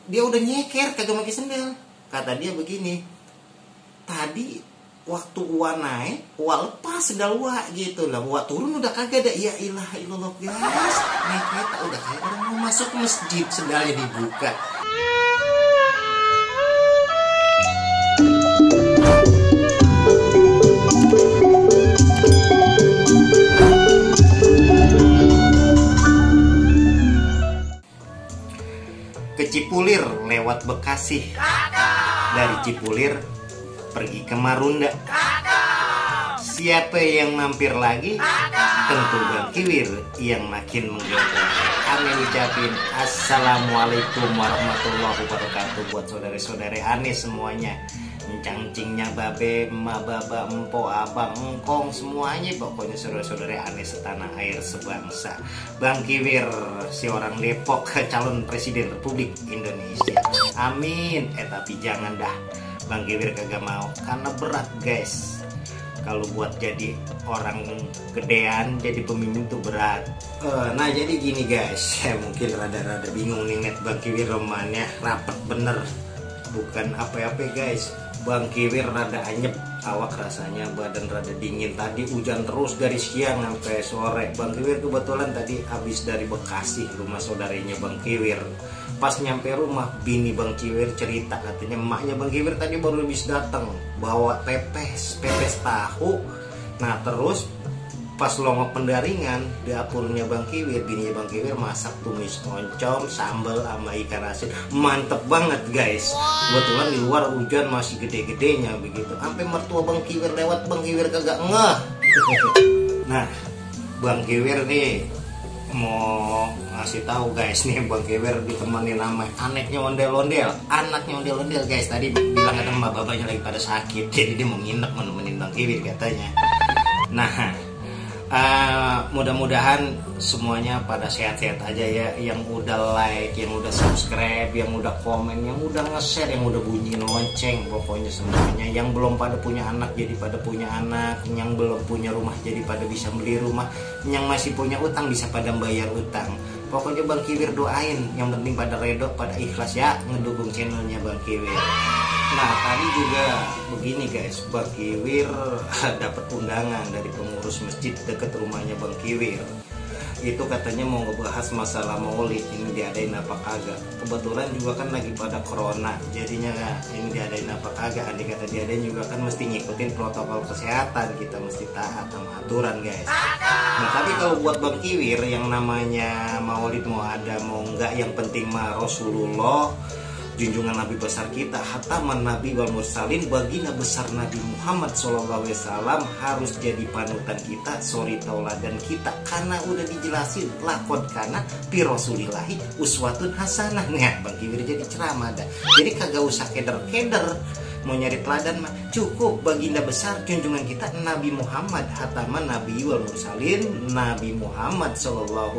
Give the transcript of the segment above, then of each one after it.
dia udah nyeker kagak pakai sendal. Kata dia begini, tadi waktu Wak naik, Wak lepas sendal Wak gitu lah. Wak turun udah kagak ada. Ya ilaha illallah guys, naik kereta udah kayak orang mau masuk masjid, sendalnya dibuka. Ke Cipulir lewat Bekasi. Dari Cipulir pergi ke Marunda. Siapa yang mampir lagi? Tentu Bang Kiwir yang makin menggoda. Ane ucapin assalamualaikum warahmatullahi wabarakatuh buat saudara-saudara Ane semuanya. Cangcingnya babe, emak baba, empo, abang, engkong, semuanya pokoknya saudara-saudara Ane setanah air sebangsa. Bang Kiwir, si orang Depok, calon presiden Republik Indonesia. Amin. Tapi jangan dah, Bang Kiwir kagak mau karena berat guys. Kalau buat jadi orang gedean, jadi pemimpin tuh berat. Nah jadi gini guys, mungkin rada-rada bingung nih net Bang Kiwir romannya rapet bener, bukan apa-apa guys. Bang Kiwir rada anyep awak rasanya, badan rada dingin. Tadi hujan terus dari siang sampai sore. Bang Kiwir kebetulan tadi habis dari Bekasi, rumah saudaranya Bang Kiwir. Pas nyampe rumah, bini Bang Kiwir cerita katanya emaknya Bang Kiwir tadi baru habis datang bawa pepes tahu. Nah terus pas longok pendaringan, dapurnya Bang Kiwir, bininya Bang Kiwir masak tumis oncom, sambal sama ikan asin. Mantep banget guys. Kebetulan di luar hujan masih gede-gedenya begitu. Sampai mertua Bang Kiwir lewat, Bang Kiwir kagak ngeh. Nah, Bang Kiwir nih mau ngasih tahu guys nih, Bang Kiwir ditemani nama anaknya ondel-ondel. Anaknya ondel-ondel guys, tadi bilang kata mbak bapaknya lagi pada sakit, jadi dia mau nginep mau nemenin Bang Kiwir katanya. Nah, mudah-mudahan semuanya pada sehat-sehat aja ya. Yang udah like, yang udah subscribe, yang udah komen, yang udah nge-share, yang udah bunyi lonceng, pokoknya semuanya. Yang belum pada punya anak jadi pada punya anak, yang belum punya rumah jadi pada bisa beli rumah, yang masih punya utang bisa pada bayar utang. Pokoknya Bang Kiwir doain, yang penting pada redo, pada ikhlas ya ngedukung channelnya Bang Kiwir. Nah tadi juga begini guys, Bang Kiwir dapat undangan dari pengurus masjid dekat rumahnya Bang Kiwir. Itu katanya mau ngebahas masalah maulid, ini diadain apa kagak. Kebetulan juga kan lagi pada corona, jadinya ini diadain apa kagak. Andai kata diadain juga kan mesti ngikutin protokol kesehatan, kita mesti taat sama aturan guys. Nah tapi kalau buat Bang Kiwir yang namanya maulid mau ada mau enggak, yang penting mah Rasulullah, junjungan Nabi besar kita, hataman Nabi wal mursalin, baginda besar Nabi Muhammad SAW harus jadi panutan kita, suri tauladan kita, karena udah dijelasin lakon kana pi rasulillahi uswatun hasanah. Nah Bang Kiwir jadi ceramah dah, jadi kagak usah keder-keder mau nyari teladan mah, cukup baginda besar junjungan kita Nabi Muhammad, hataman Nabi wal mursalin Nabi Muhammad SAW.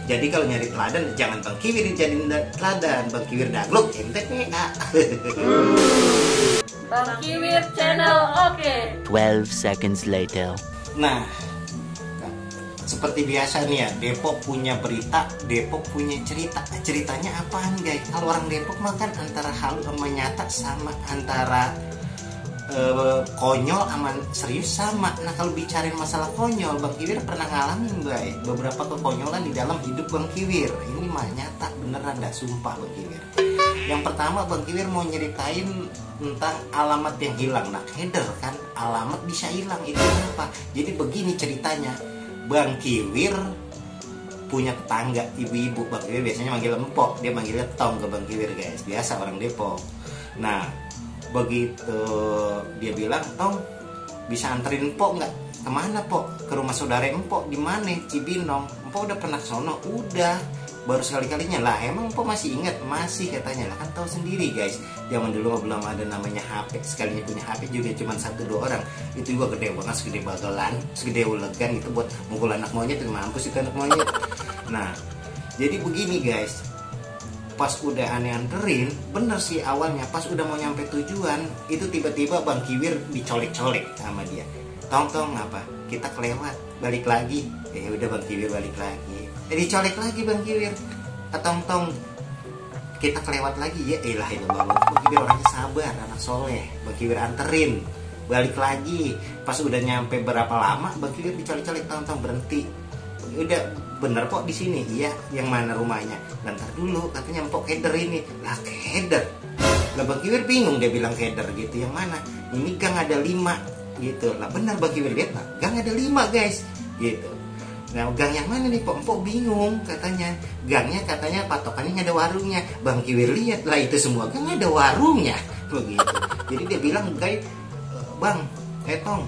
Jadi kalau nyari teladan jangan Bang Kiwir jadiin teladan, Bang Kiwir dagluk MTPA. Bang Kiwir channel oke. 12 seconds later. Nah, seperti biasa nih ya, Depok punya berita, Depok punya cerita. Ceritanya apaan guys? Kalau orang Depok mah kan antara halu sama nyata, sama antara konyol sama serius sama. Nah kalau bicarain masalah konyol, Bang Kiwir pernah ngalamin guys beberapa kekonyolan di dalam hidup Bang Kiwir. Ini mah nyata beneran, dah sumpah Bang Kiwir. Yang pertama Bang Kiwir mau nyeritain tentang alamat yang hilang. Nah keder kan, alamat bisa hilang itu apa? Jadi begini ceritanya. Bang Kiwir punya tetangga ibu-ibu. Bang Kiwir biasanya manggil empok, dia manggilnya tong ke Bang Kiwir guys, biasa orang Depok. Nah begitu dia bilang, tong bisa anterin empok nggak? Kemana pok? Ke rumah saudara empok di mana? Cibinong. Empok udah pernah sono? Udah, baru sekali-kalinya lah. Emang empok masih ingat? Masih katanya lah, kan tahu sendiri guys, zaman dulu belum ada namanya HP. Sekalinya punya HP juga cuma 1-2 orang, itu juga gede banget, segede bagelan, segede ulegan, itu buat mukul anak monyet, itu mampus itu anak monyet. Nah jadi begini guys, pas udah aneh anterin, bener sih awalnya pas udah mau nyampe tujuan, itu tiba-tiba Bang Kiwir dicolek-colek sama dia. Tong apa? Kita kelewat, balik lagi. Ya udah Bang Kiwir balik lagi. Dicolek lagi Bang Kiwir. Tong kita kelewat lagi ya elah ini banget. Bang Kiwir orangnya sabar, anak soleh. Bang Kiwir anterin, balik lagi. Pas udah nyampe berapa lama Bang Kiwir dicolek-colek, tong berhenti. Udah bener kok di sini. Iya, yang mana rumahnya? Bentar dulu, katanya empok keder ini. Lah keder. Lah Bang Kiwir bingung, dia bilang keder gitu. Yang mana? Ini gang ada 5 gitu. Lah benar Bang Kiwir lihat, lah gang ada 5 guys gitu. Nah gang yang mana nih Empok bingung katanya. Gangnya katanya patokannya nggak ada warungnya. Bang Kiwir lihat lah itu semua gang ada warungnya begitu. Jadi dia bilang guys, bang Tong,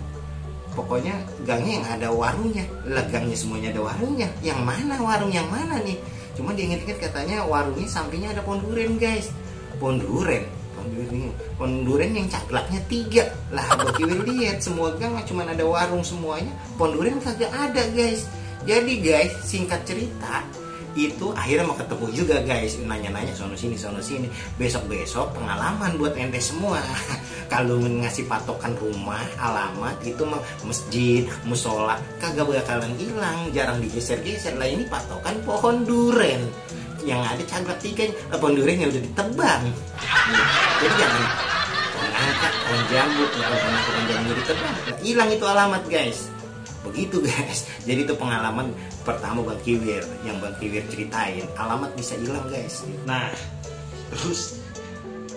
pokoknya gangnya yang ada warungnya. Lah gangnya semuanya ada warungnya. Yang mana warung yang mana nih? Cuma dia inget-inget katanya warungnya sampingnya ada pohon duren guys. Pohon duren yang caklaknya 3. Lah Bang Kiwir lihat semua gang cuma ada warung semuanya. Pohon duren kagak ada guys. Jadi guys, singkat cerita, itu akhirnya mau ketemu juga guys, nanya-nanya sono sini. Besok-besok pengalaman buat ente semua. Kalau ngasih patokan rumah, alamat itu mah masjid, musola, kagak bakalan hilang, jarang digeser-geser. Lah ini patokan pohon duren yang ada caglak 3, pohon duren yang udah ditebang. Jadi jangan angkat pohon jambu, pohon jambu ditebang, hilang itu alamat guys. Begitu guys. Jadi itu pengalaman pertama Bang Kiwir yang Bang Kiwir ceritain, alamat bisa hilang guys. Nah terus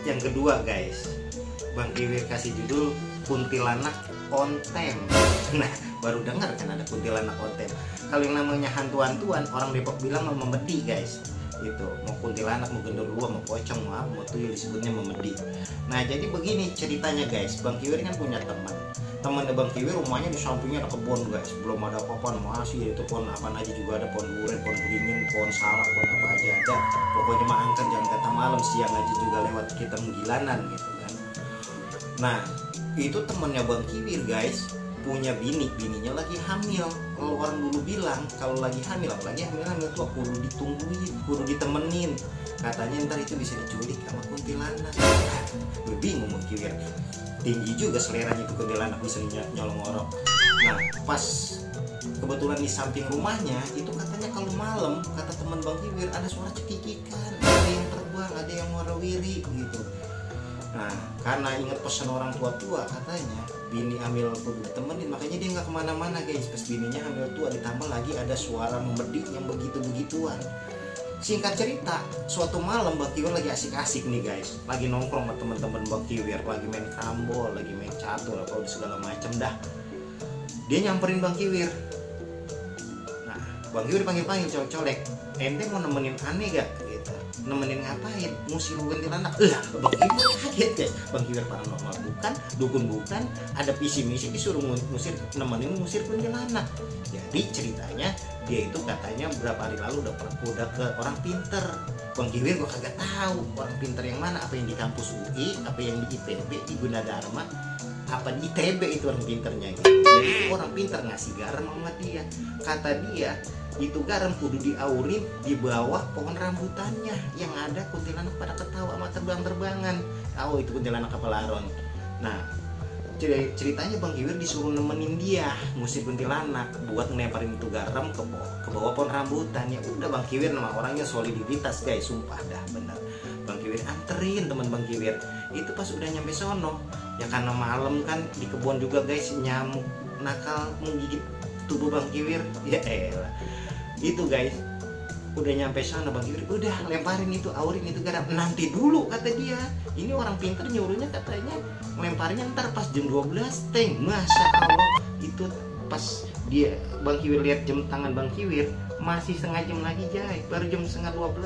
yang kedua guys, Bang Kiwir kasih judul kuntilanak ontem. Nah baru dengar kan ada kuntilanak ontem. Kalau yang namanya hantu-hantuan orang Depok bilang memedi guys. Itu mau kuntilanak, mau genderuwo, mau pocong, mau tuyul disebutnya memedi. Nah jadi begini ceritanya guys, Bang Kiwir kan punya teman Bang Kiwir rumahnya di sampingnya ada kebun guys, belum ada apa-apa, masih itu pohon apa aja juga ada, pohon duren, pohon beringin, pohon salak, pohon apa aja ada. Pokoknya mah angkat jangan kata malam, siang aja juga lewat kita menggilanan gitu kan. Nah itu temennya Bang Kiwir guys punya bininya lagi hamil. Kalau orang dulu bilang kalau lagi hamil, apalagi hamil tuh kudu ditungguin, kudu ditemenin. Katanya ntar itu bisa diculik sama kuntilanak. Gue bingung Bang Kiwir, tinggi juga seleranya itu kuntilanak bisa nyolong orang. Nah pas kebetulan di samping rumahnya itu katanya kalau malam kata teman Bang Kiwir ada suara cekikikan, ada yang terbang, ada yang warawiri gitu. Nah karena ingat pesan orang tua katanya bini hamil kudu ditemenin, makanya dia nggak kemana-mana guys. Pas bininya hamil tua ditambah lagi ada suara memedi yang begitu-begituan. Singkat cerita, suatu malam Bang Kiwir lagi asik-asik nih guys, lagi nongkrong sama teman-teman Bang Kiwir, lagi main karambol, lagi main catur, apa segala macam dah. Dia nyamperin Bang Kiwir. Nah Bang Kiwir panggil-panggil, colek-colek, ente mau nemenin aneh gak? Gitu. Nemenin ngapain? Ngusir kuntilanak. Lah Bang Kiwir kaget guys. Bang Kiwir paranormal bukan, dukun bukan, ada visi-misi disuruh ngusir kuntilanak. Jadi ceritanya dia itu katanya berapa hari lalu udah ke orang pinter. Bang Kiwir gua kagak tahu orang pinter yang mana, apa yang di kampus UI, apa yang di IPB, di Gunadarma, apa di ITB itu orang pinternya gitu. Jadi itu orang pinter ngasih garam sama dia. Kata dia itu garam kudu diaurin di bawah pohon rambutannya yang ada kuntilanak pada ketawa sama terbang-terbangan. Tahu itu kuntilanak apa laron. Nah ceritanya Bang Kiwir disuruh nemenin dia ngusir kuntilanak buat ngelemparin itu garam ke bawah pohon rambutan. Ya udah Bang Kiwir nama orangnya soliditas guys, sumpah dah bener. Bang Kiwir anterin teman Bang Kiwir. Itu pas udah nyampe sono ya karena malam kan di kebun juga guys, nyamuk nakal menggigit tubuh Bang Kiwir. Ya elah. Itu guys udah nyampe sana Bang Kiwir udah lemparin itu, aurin itu garam. Nanti dulu kata dia, ini orang pinter nyuruhnya katanya lemparinnya ntar pas jam 12 teng. Masya Allah itu pas dia Bang Kiwir lihat jam tangan Bang Kiwir masih setengah jam lagi jay, baru jam setengah 12.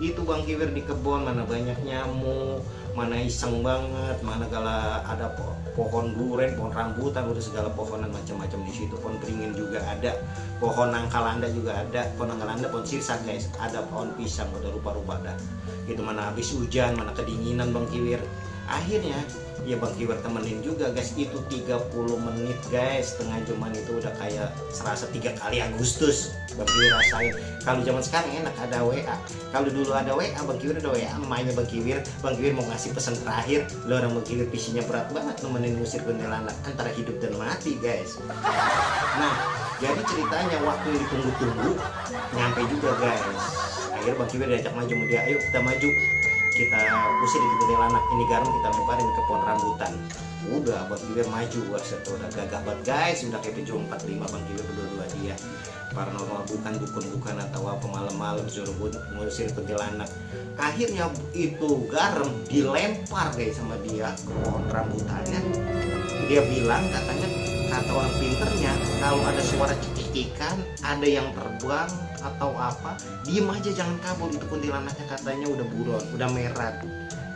Itu Bang Kiwir di kebun mana banyak nyamuk, mana iseng banget, mana gala ada pohon duren, pohon rambutan, udah segala pohonan macam-macam di situ. Pohon beringin juga ada, pohon nangkalanda juga ada, pohon nangkalanda, pohon sirsak guys, ada pohon pisang, udah rupa-rupa dah. Itu mana habis hujan, mana kedinginan Bang Kiwir. Akhirnya ya Bang Kiwir temenin juga guys, itu 30 menit guys, setengah jaman itu udah kayak serasa 3 kali Agustus Bang Kiwir rasain. Kalau zaman sekarang enak ada WA, kalau dulu ada WA Bang Kiwir ada WA emaknya Bang Kiwir mau ngasih pesan terakhir, lo orang Bang Kiwir visinya berat banget nemenin ngusir kuntilanak antara hidup dan mati guys. Nah jadi ceritanya waktu yang ditunggu-tunggu nyampe juga guys. Akhirnya Bang Kiwir diajak maju sama dia, ayo kita maju, kita usir di kuntilanak, ini garam kita lemparin ke pohon rambutan. Udah Bang Kiwir maju, udah gagah banget guys, udah kayak pejuang 45 Bang Kiwir berdua dia. Paranormal bukan, dukun-dukun atau apa, malam-malam suruh ngusir kuntilanak. Akhirnya itu garam dilempar guys sama dia ke pohon rambutannya. Dia bilang katanya, kata orang pinternya, kalau ada suara cekikikan, ada yang terbang atau apa, diem aja jangan kabur. Itu kuntilanaknya katanya udah buron, udah merah,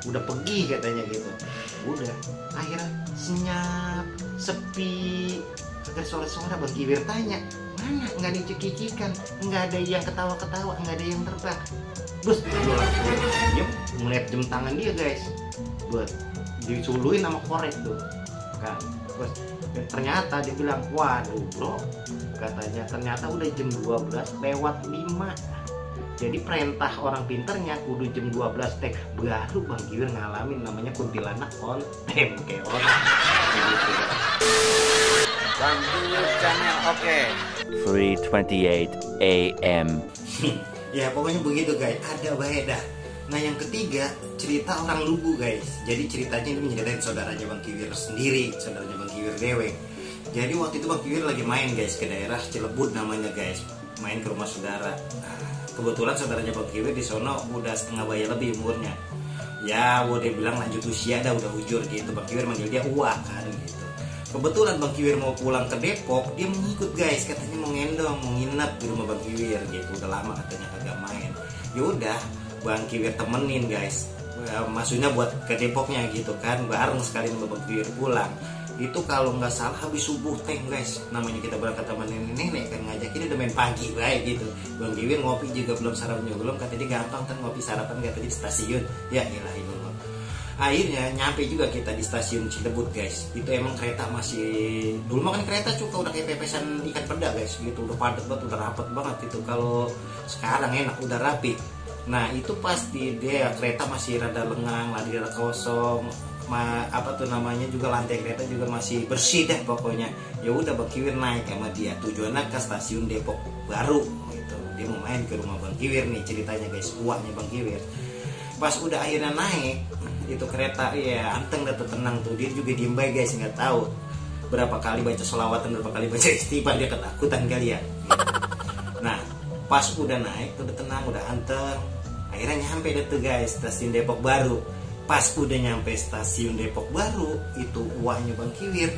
udah pergi katanya gitu. Udah akhirnya senyap, sepi, kagak suara-suara. Bang Kiwir tanya, mana? Nggak ada cekikikan, nggak ada yang ketawa-ketawa, nggak ada yang terbang. Terus dia langsung diem, ngeliat jam tangan dia guys, buat disuluin sama korek tuh kan. Terus ternyata dia bilang, waduh bro, katanya ternyata udah jam 12 lewat 5. Jadi perintah orang pinternya kudu jam 12 teh. Baru Bang Kiwir ngalamin namanya kuntilanak on time kayak orang. Bang Kiwir Channel Oke. 3:28 AM. Ya pokoknya begitu guys, ada baedah. Nah yang ketiga, cerita orang lugu guys. Jadi ceritanya ini menyeritain saudaranya Bang Kiwir sendiri, saudaranya Bang Kiwir dewek. Jadi waktu itu Bang Kiwir lagi main guys ke daerah Cilebut namanya guys, main ke rumah saudara. Kebetulan saudaranya Bang Kiwir di sono udah setengah bayi lebih umurnya. Ya udah bilang lanjut usia dah, udah ujur gitu. Bang Kiwir manggil dia Uwa kan gitu. Kebetulan Bang Kiwir mau pulang ke Depok, dia mengikut guys, katanya mau ngendong, mau nginep di rumah Bang Kiwir gitu. Udah lama katanya kagak main. Ya udah Bang Kiwir temenin guys, maksudnya buat ke Depoknya gitu kan, bareng sekali sama Bang Kiwir pulang. Itu kalau nggak salah habis subuh teh guys, namanya kita berangkat sama nenek kan, ngajakin udah main pagi baik gitu. Bang Kiwir ngopi juga belum, sarapan juga belum, katanya dia gampang kan ngopi sarapan katanya di stasiun. Ya ilahi Allah. Akhirnya nyampe juga kita di stasiun Cilebut guys. Itu emang kereta masih, dulu makan kereta cuka udah kayak pepesan ikan peda guys gitu, udah padat banget, udah rapat banget itu. Kalau sekarang enak udah rapi. Nah itu pasti dia kereta masih rada lengang, lagi rada kosong, apa tuh namanya juga lantai kereta juga masih bersih deh pokoknya. Ya udah Bang Kiwir naik sama dia, tujuannya ke stasiun Depok Baru gitu. Dia mau main ke rumah Bang Kiwir nih ceritanya guys, uangnya Bang Kiwir. Pas udah akhirnya naik itu kereta, ya anteng dah tenang tuh, dia juga diem baik guys, nggak tahu berapa kali baca sholawatan, berapa kali baca istighfar, dia ketakutan kali ya gitu. Nah pas udah naik udah tenang, udah anteng. Akhirnya nyampe deh tuh guys stasiun Depok Baru. Pas udah nyampe stasiun Depok Baru, itu uangnya Bang Kiwir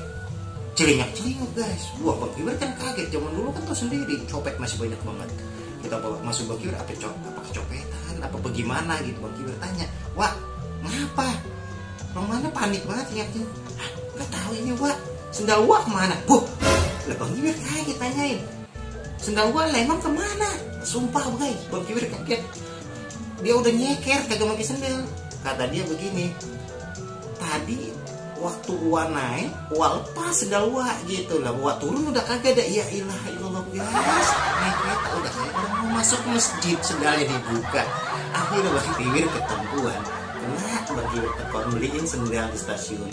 celinyak guys. Wah Bang Kiwir kan kaget, zaman dulu kan tau sendiri copet masih banyak banget. Kita masuk Bang Kiwir, apa kecopetan, apa bagaimana gitu. Bang Kiwir tanya, wah ngapa? Romana panik banget liatnya. Nggak tahu ini wah, sendal wah kemana? Buh, lah Bang Kiwir kaget tanyain, sendal wah emang kemana? Sumpah guys, Bang Kiwir kaget. Dia udah nyeker kagak pakai sendal. Kata dia begini, tadi waktu Uwa naik, Uwa lepas sendal Uwa gitu lah. Uwa turun udah kagak ada. Ya ilah ilallah guys, naik kereta udah kayak orang mau masuk masjid, sendalnya dibuka. Akhirnya Bang Kiwir ketempuan. Kenapa Bang Kiwir tekor beliin sendal di stasiun.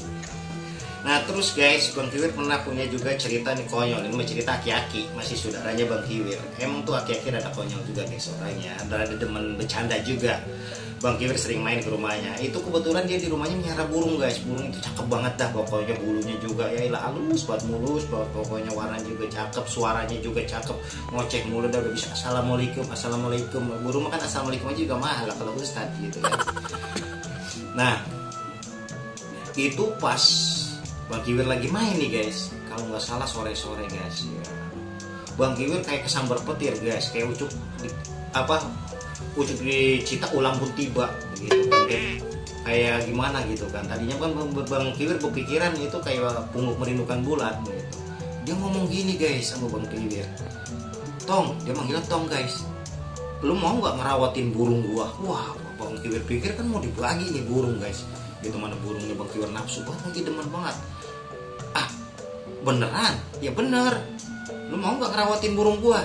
Nah terus guys, Bang Kiwir pernah punya juga cerita nih konyol. Ini cerita aki-aki, masih saudaranya Bang Kiwir. Emang tuh aki-aki ada konyol juga guys orangnya, ada demen bercanda juga. Bang Kiwir sering main ke rumahnya. Itu kebetulan dia di rumahnya melihara burung guys. Burung itu cakep banget dah pokoknya, bulunya juga ya ilah halus banget, mulus banget pokoknya, warnanya juga cakep, suaranya juga cakep, ngoceh mulu dah, udah bisa assalamualaikum, assalamualaikum. Burung makan assalamualaikum aja juga mahal kalau ustad gitu kan. Nah itu pas Bang Kiwir lagi main nih guys, kalau nggak salah sore-sore guys ya. Bang Kiwir kayak kesambar petir guys, kayak ucuk di cita ulang pun tiba gitu kan, kayak gimana gitu kan. Tadinya Bang Kiwir berpikiran itu kayak pungguk merindukan bulan gitu. Dia ngomong gini guys sama Bang Kiwir, Tong, dia manggilnya Tong guys, lu mau nggak ngerawatin burung gua? Wah Bang Kiwir pikir kan mau dibagi nih burung guys gitu, mana burungnya Bang Kiwir nafsu banget lagi, demen banget. Ah beneran? Ya bener, lu mau nggak ngerawatin burung gua?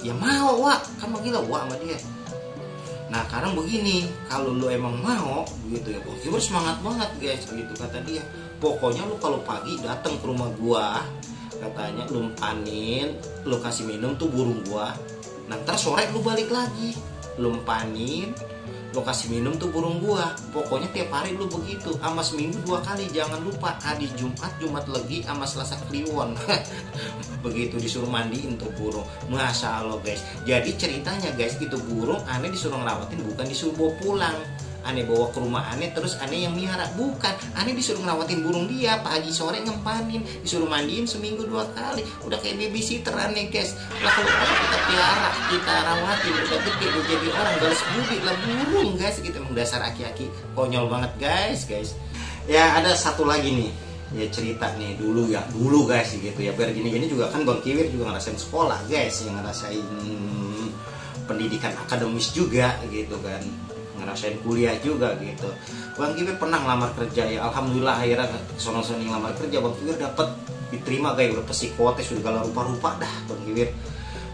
Ya mau Wak, kan manggilnya Wak sama dia. Nah sekarang begini, kalau lu emang mau gitu ya Bang Kiwir semangat banget guys gitu kata dia. Pokoknya lu kalau pagi datang ke rumah gua, katanya lu panin, lu kasih minum tuh burung gua. Nah ntar sore lu balik lagi. lu empanin, lu kasih minum tuh burung gua. Pokoknya tiap hari lu begitu, sama seminggu 2 kali. Jangan lupa hari Jumat Legi sama Selasa Kliwon. Begitu disuruh mandiin tuh burung. Masya Allah guys. Jadi ceritanya guys, itu burung aneh disuruh ngerawatin, bukan disuruh bawa pulang. Aneh bawa ke rumah aneh terus aneh yang miara, bukan. Aneh disuruh ngerawatin burung dia, pagi sore ngempanin, disuruh mandiin seminggu 2 kali. Udah kayak babysitter aneh guys. Lah kalau kita piara, kita rawatin, udah gede, udah jadi orang, balas budi lah burung guys. Gitu emang dasar aki-aki konyol banget guys. Ya ada satu lagi nih, ya cerita nih dulu guys gitu ya. Biar gini-gini juga kan Bang Kiwir juga ngerasain sekolah guys, yang ngerasain pendidikan akademis juga gitu kan, ngerasain kuliah juga gitu. Bang Kiwir pernah ngelamar kerja ya, alhamdulillah akhirnya sono-sono ngelamar kerja Bang Kiwir dapat diterima kayak udah psikotes, udah segala rupa-rupa dah Bang Kiwir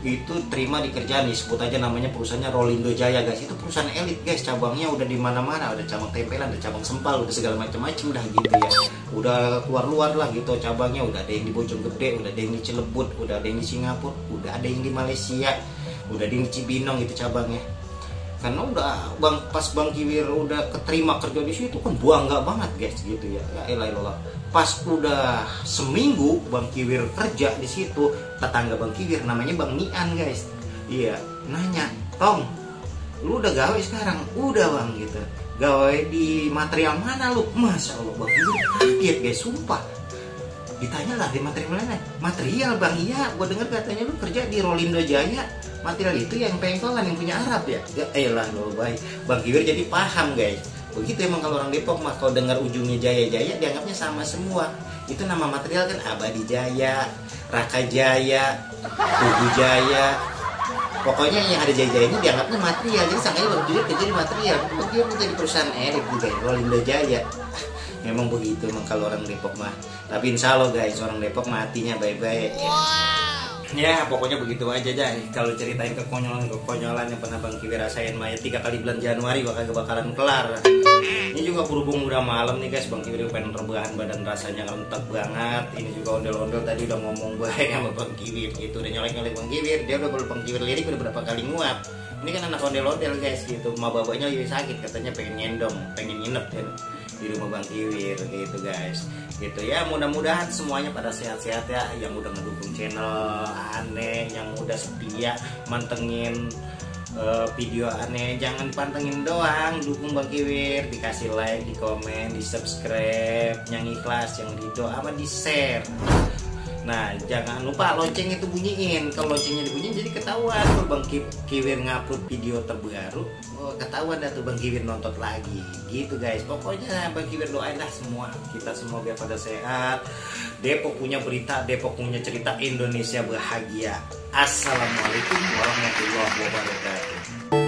itu terima di kerjaan nih, sebut aja namanya perusahaannya Rolindo Jaya guys. Itu perusahaan elit guys, cabangnya udah di mana-mana, ada cabang tempelan, ada cabang sempal, udah segala macam-macam dah gitu ya. Udah keluar-luar lah gitu cabangnya, udah ada yang di Bojonggede, udah ada yang di Cilebut, udah ada yang di Singapura, udah ada yang di Malaysia, udah ada yang di Cibinong gitu cabangnya. Karena udah pas Bang Kiwir udah keterima kerja di situ kan bangga banget guys gitu ya. Ya elah. Pas udah seminggu Bang Kiwir kerja di situ, tetangga Bang Kiwir namanya Bang Nian guys. Iya, nanya, "Tong, lu udah gawe sekarang?" "Udah Bang," gitu. "Gawe di material mana lu?" Masya Allah Bang Kiwir kaget guys, sumpah. Ditanya lah di material mana? "Material Bang, iya, gua denger katanya lu kerja di Rolindo Jaya. Material itu yang pengkolan yang punya Arab ya?" Ya elah lo baik. Bang Kiwir jadi paham guys. Begitu emang kalau orang Depok mah, kalau dengar ujungnya Jaya-Jaya dianggapnya sama semua. Itu nama material kan Abadi Jaya, Raka Jaya, Tugu Jaya. Pokoknya yang ada Jaya-Jaya ini dianggapnya material. Jadi sangkanya Bang Kiwir kerja di material. Bang Kiwir kerja di perusahaan elit juga ya, Rolindo Jaya. Memang begitu emang kalau orang Depok mah. Tapi insya Allah guys, orang Depok matinya baik-baik ya. Ya pokoknya begitu aja dah. Kalau ceritain kekonyolan yang pernah Bang Kiwir rasain mah 3 kali bulan Januari bakal bakalan kelar. Ini juga berhubung udah malam nih guys, Bang Kiwir pengen rebahan, badan rasanya rentek banget. Ini juga ondel-ondel tadi udah ngomong baik sama Bang Kiwir gitu, udah nyolek-nyolek Bang Kiwir. Dia udah baru Bang Kiwir lirik udah berapa kali nguap. Ini kan anak ondel-ondel guys gitu, ma babanya lagi sakit katanya, pengen ngendong, pengen nginep ya di rumah Bang Kiwir gitu guys. Gitu ya, mudah-mudahan semuanya pada sehat-sehat ya, yang udah ngedukung channel aneh, yang udah setia mantengin video aneh. Jangan dipantengin doang, dukung Bang Kiwir, dikasih like, di komen, di subscribe, yang ikhlas, yang ridho, sama di share. Nah jangan lupa lonceng itu bunyiin. Kalau loncengnya dibunyiin jadi ketahuan tuh Bang Kiwir ngupload video terbaru. Oh, ketahuan dah tuh Bang Kiwir nonton lagi gitu guys. Pokoknya Bang Kiwir doain dah semua, kita semua biar pada sehat. Depok punya berita, Depok punya cerita, Indonesia bahagia. Assalamualaikum warahmatullahi wabarakatuh.